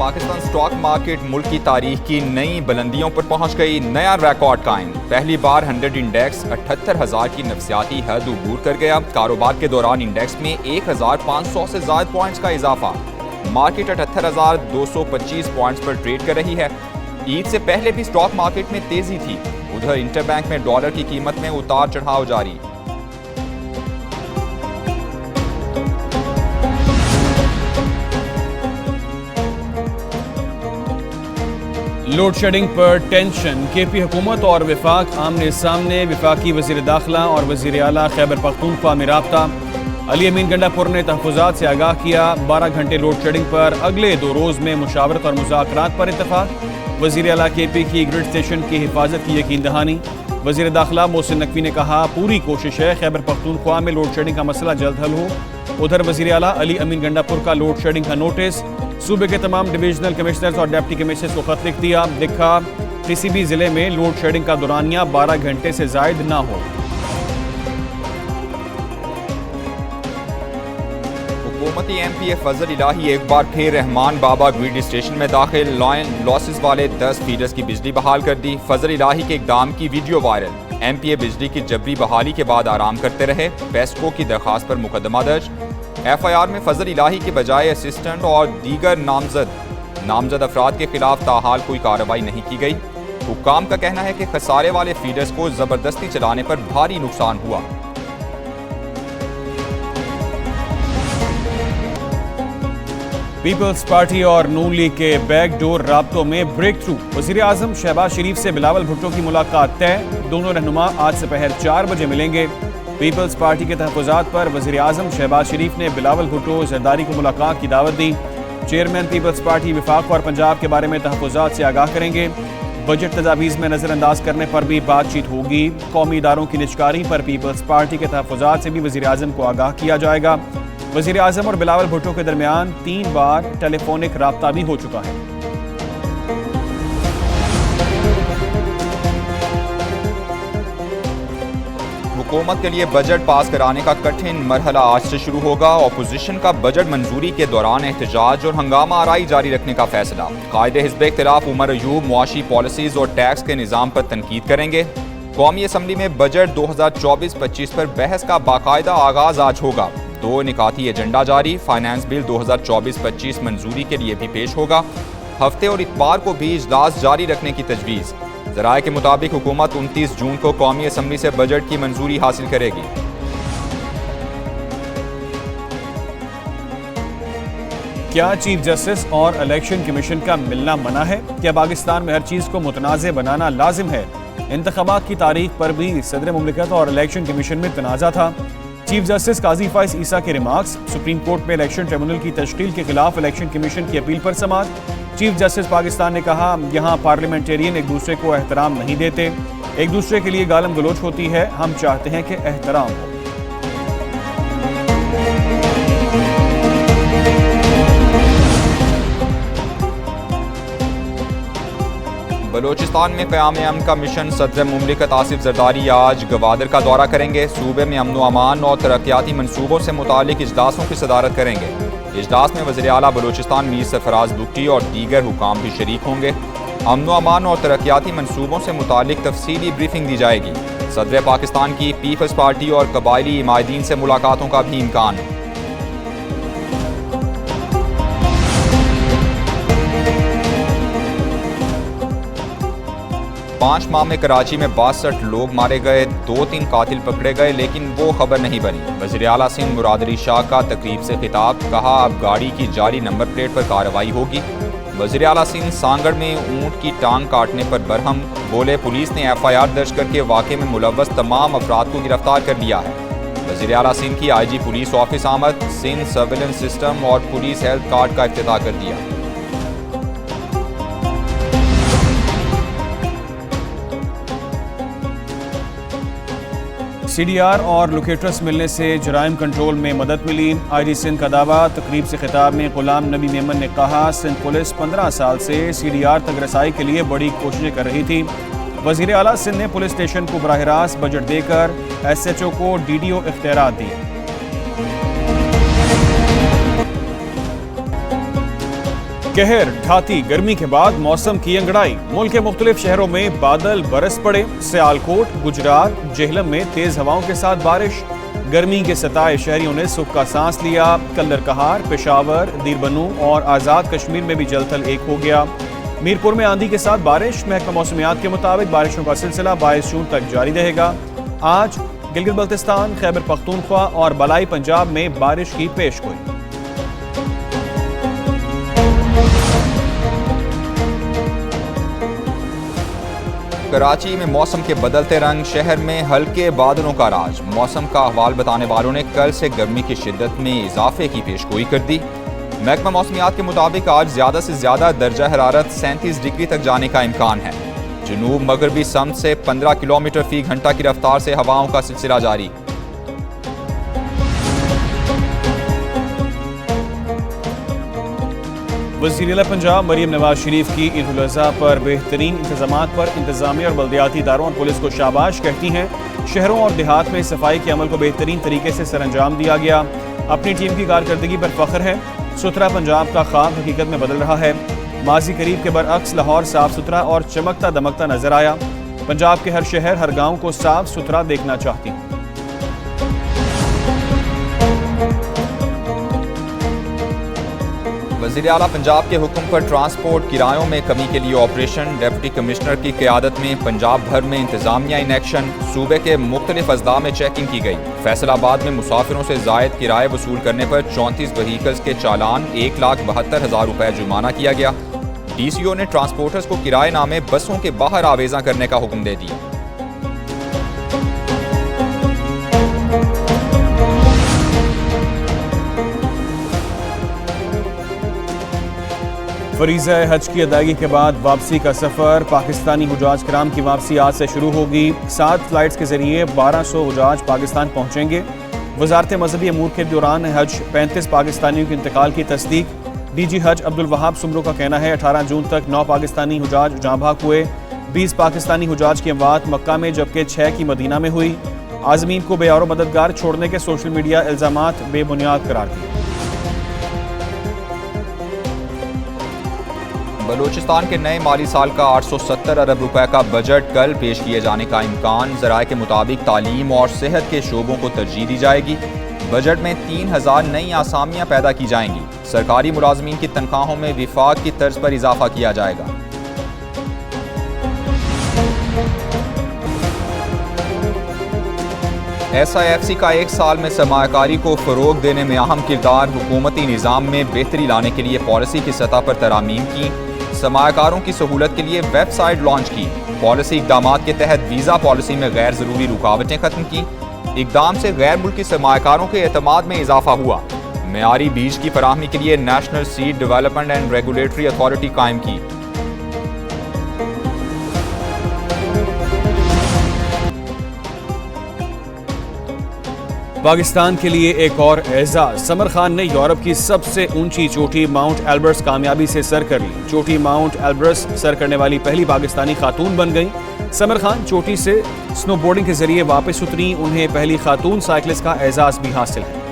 Pakistan stock market मुल्क की तारीख की नई बुलंदियों पर पहुंच गई। नया रिकॉर्ड कायम। पहली बार 100 इंडेक्स 78,000 की नफसियाती हद अबूर कर गया। कारोबार के दौरान इंडेक्स में 1,500 से ज्यादा पॉइंट्स का इजाफा। मार्केट 78,225 पॉइंट्स पर ट्रेड कर रही है। ईद से पहले भी स्टॉक मार्केट में तेजी थी। उधर इंटरबैंक में डॉलर की कीमत में उतार चढ़ाव जारी। लोड शेडिंग पर टेंशन। केपी हुकूमत और विफाक आमने सामने। विफाकी वजीर दाखिला और वजीर आला खैबर पख्तूनख्वा में राब्ता। अली अमीन गंडापुर ने तहफ़्फ़ुज़ात से आगाह किया। 12 घंटे लोड शेडिंग पर अगले 2 रोज़ में मुशावरत और मुज़ाकरात पर इत्तफ़ाक़। वजीर आला केपी की ग्रिड स्टेशन की हिफाजत की यकीन दहानी। वजीर दाखिला मोहसिन नकवी ने कहा पूरी कोशिश है खैबर पख्तूनख्वा में लोड शेडिंग का मसला जल्द हल हो। उधर वजीर आला अली अमीन गंडापुर का लोड शेडिंग का नोटिस। सूबे के तमाम डिविजनल कमिश्नर्स और डिप्टी कमिश्नर्स को खत लिख दिया। लिखा किसी भी जिले में लोड शेडिंग का दौरानिया 12 घंटे से जायद ना हो। हुकूमती MPA फजल इलाही एक बार फिर रहमान बाबा ग्रिड स्टेशन में दाखिल। लॉसेस वाले 10 फीडर्स की बिजली बहाल कर दी। फजल इलाही के इकदाम की वीडियो वायरल। MPA बिजली की जबरी बहाली के बाद आराम करते रहे। पेस्को की दरखास्त पर मुकदमा दर्ज। FIR में फजल इलाही के बजाय असिस्टेंट और दीगर नामजद अफराद के खिलाफ ताहाल कोई कार्रवाई नहीं की गई। हुक्काम का कहना है कि खसारे वाले फीडर्स को जबरदस्ती चलाने पर भारी नुकसान हुआ। पीपल्स पार्टी और नून लीग के बैकडोर राब्तों में ब्रेक थ्रू। वजीर आजम शहबाज शरीफ से बिलावल भुट्टो की मुलाकात तय। दोनों रहनुमा आज दोपहर 4 बजे मिलेंगे। पीपल्स पार्टी के तहफ़्फ़ुज़ात पर वज़ीर आज़म शहबाज शरीफ ने बिलावल भुट्टो जरदारी को मुलाकात की दावत दी। चेयरमैन पीपल्स पार्टी विफाक और पंजाब के बारे में तहफ़्फ़ुज़ात से आगाह करेंगे। बजट तजावीज़ में नज़रअंदाज करने पर भी बातचीत होगी। कौमी इदारों की निजकारी पर पीपल्स पार्टी के तहफ़्फ़ुज़ात से भी वज़ीर आज़म को आगाह किया जाएगा। वज़ीर आज़म और बिलावल भुट्टो के दरमियान 3 बार टेलीफोनिक राब्ता भी हो चुका है। हुकूमत के लिए बजट पास कराने का कठिन मरहला आज से शुरू होगा। अपोजिशन का बजट मंजूरी के दौरान एहतजाज और हंगामा आराई जारी रखने का फैसला। कायदे हिज़्ब इख्तिलाफ उमर अयूब मुआशी पॉलिसीज़ और टैक्स के निज़ाम पर तनकीद करेंगे। कौमी असम्बली में बजट 2024-25 पर बहस का बाकायदा आगाज आज होगा। 2 निकाती एजेंडा जारी। फाइनेंस बिल 2024-25 मंजूरी के लिए भी पेश होगा। हफ्ते और इतवार को भी इजलास जारी रखने की तजवीज़। ज़राए के मुताबिक हुकूमत 29 जून को कौमी असम्बली से बजट की मंजूरी हासिल करेगी। क्या चीफ जस्टिस और इलेक्शन कमीशन का मिलना मना है? क्या पाकिस्तान में हर चीज को मुतनाज़ बनाना लाजिम है? इंतखाबात की तारीख पर भी सदर मुमलिकत और इलेक्शन कमीशन में तनाज़ा था। चीफ जस्टिस काजी फाइज ईसा के रिमार्क्स। सुप्रीम कोर्ट में इलेक्शन ट्रिब्यूनल की तश्कील के खिलाफ इलेक्शन कमीशन की अपील पर समाअत। चीफ जस्टिस पाकिस्तान ने कहा यहाँ पार्लियामेंटेरियन एक दूसरे को एहतराम नहीं देते, एक दूसरे के लिए गालम गलोच होती है। हम चाहते हैं कि एहतराम हो। बलोचिस्तान में क़याम अमन का मिशन। सदर मुमलिकत आसिफ जरदारी आज गवादर का दौरा करेंगे। सूबे में अमन व अमान और तरक्याती मनसूबों से मुतालिक इजलासों की सदारत करेंगे। इजलास में वज़ीर आला बलोचिस्तान मीर सरफराज बुगटी और दीगर हुकाम भी शरीक होंगे। अमन व अमान और तरक्याती मनसूबों से मुतालिक तफसीली ब्रीफिंग दी जाएगी। सदर पाकिस्तान की पीपल्स पार्टी और कबायली इमायदीन से मुलाकातों का भी इम्कान। 5 माह में कराची में 62 लोग मारे गए, 2-3 कातिल पकड़े गए, लेकिन वो खबर नहीं बनी। वज़ीर आला सिंध मुराद अली शाह का तकरीब से खिताब। कहा अब गाड़ी की जाली नंबर प्लेट पर कार्रवाई होगी। वज़ीर आला सिंध सांगड़ में ऊँट की टांग काटने पर बरहम। बोले पुलिस ने FIR दर्ज करके वाक़े में मुलव्वस तमाम अफराद को गिरफ्तार कर लिया है। वज़ीर आला सिंध की IG पुलिस ऑफिस आमद। सिंध सर्विलेंस सिस्टम और पुलिस हेल्थ कार्ड का इफ्तिताह कर दिया। CDR और लोकेटर्स मिलने से जराइम कंट्रोल में मदद मिली। IG सिंध का दावा। तकरीब से खिताब में गुलाम नबी मेमन ने कहा सिंध पुलिस 15 साल से CDR तक रसाई के लिए बड़ी कोशिशें कर रही थी। वज़ीर आला सिंध ने पुलिस स्टेशन को बराह रास्त बजट देकर SHO को DDO इख्तियारात दिए। कहर ढाती गर्मी के बाद मौसम की अंगड़ाई। मुल्क के मुख्तलिफ शहरों में बादल बरस पड़े। सियालकोट, गुजरात, जेहलम में तेज हवाओं के साथ बारिश। गर्मी के सताए शहरियों ने सुख का सांस लिया। कल्लर कहार, पेशावर, दीरबनू और आज़ाद कश्मीर में भी जलथल एक हो गया। मीरपुर में आंधी के साथ बारिश। महकमा मौसमियात के मुताबिक बारिशों का सिलसिला 22 जून तक जारी रहेगा। आज गिलगित बल्तिस्तान, खैबर पख्तूनख्वा और बलाई पंजाब में बारिश की पेशगोई। कराची में मौसम के बदलते रंग, शहर में हल्के बादलों का राज। मौसम का अहवाल बताने वालों ने कल से गर्मी की शिद्दत में इजाफे की पेशगोई कर दी। महकमा मौसमियात के मुताबिक आज ज़्यादा से ज़्यादा दर्जा हरारत 37 डिग्री तक जाने का इम्कान है। जनूब मगरबी समत से 15 किलोमीटर फी घंटा की रफ्तार से हवाओं का सिलसिला जारी। वज़ीर-ए-आला पंजाब मरीम नवाज शरीफ की ईद उल अज़हा पर बेहतरीन इंतजामात पर इंतजामिया और बल्दियाती इदारों और पुलिस को शाबाश कहती हैं। शहरों और देहात में सफाई के अमल को बेहतरीन तरीके से सरअंजाम दिया गया। अपनी टीम की कारकर्दगी पर फख्र है। सुथरा पंजाब का ख्वाब हकीकत में बदल रहा है। माजी करीब के बरअक्स लाहौर साफ सुथरा और चमकता दमकता नजर आया। पंजाब के हर शहर, हर गाँव को साफ सुथरा देखना चाहती हूँ। वज़ीर-ए-आला पंजाब के हुक्म पर ट्रांसपोर्ट किरायों में कमी के लिए ऑपरेशन। डिप्टी कमिश्नर की क़यादत में पंजाब भर में इंतजामिया इन एक्शन। सूबे के मुख्तलिफ अजला में चेकिंग की गई। फैसलाबाद में मुसाफिरों से जायद किराए वसूल करने पर 34 व्हीकल्स के चालान 1,72,000 रुपये जुर्माना किया गया। DCO ने ट्रांसपोर्टर्स को किराए नामे बसों के बाहर आवेजा करने का हुक्म दे दिया। फरीज़ा हज की अदायगी के बाद वापसी का सफ़र। पाकिस्तानी हुजाज कराम की वापसी आज से शुरू होगी। 7 फ्लाइट्स के जरिए 1200 हुजाज पाकिस्तान पहुँचेंगे। वजारत मजहबी अमूर के दौरान हज 35 पाकिस्तानियों के इंतकाल की तस्दीक। DG हज अब्दुल वहाब सुमरो का कहना है 18 जून तक 9 पाकिस्तानी हुजाज जहाँ भाग हुए। 20 पाकिस्तानी हुजाज की अमवात मक्का में जबकि 6 की मदीना में हुई। आज़मीन को बेयारो मददगार छोड़ने के सोशल मीडिया इल्ज़ामात बेबुनियाद करार दिए। बलूचिस्तान के नए माली साल का 870 अरब रुपए का बजट कल पेश किए जाने का इम्कान। ज़राए के मुताबिक तालीम और सेहत के शोबों को तरजीह दी जाएगी। बजट में 3000 नई आसामियाँ पैदा की जाएंगी। सरकारी मुलाजमीन की तनख्वाहों में विफाक की तर्ज पर इजाफा किया जाएगा। SIFC का 1 साल में सरमायाकारी को फ़रोग देने में अहम किरदार। हुकूमती निज़ाम में बेहतरी लाने के लिए पॉलिसी की सतह पर तरामीम की। सरमायाकारों की सहूलत के लिए वेबसाइट लॉन्च की। पॉलिसी इकदामात के तहत वीज़ा पॉलिसी में गैर ज़रूरी रुकावटें ख़त्म की। इकदाम से गैर मुल्की सरमायाकारों के एतमाद में इजाफा हुआ। मेयारी बीज की फराहमी के लिए national seed development and regulatory authority कायम की। पाकिस्तान के लिए एक और एजाज। समर खान ने यूरोप की सबसे ऊंची चोटी माउंट एल्ब्रस कामयाबी से सर कर ली। चोटी माउंट एल्ब्रस सर करने वाली पहली पाकिस्तानी खातून बन गई। समर खान चोटी से स्नोबोर्डिंग के जरिए वापस उतरी। उन्हें पहली खातून साइकिलिस्ट का एजाज भी हासिल है।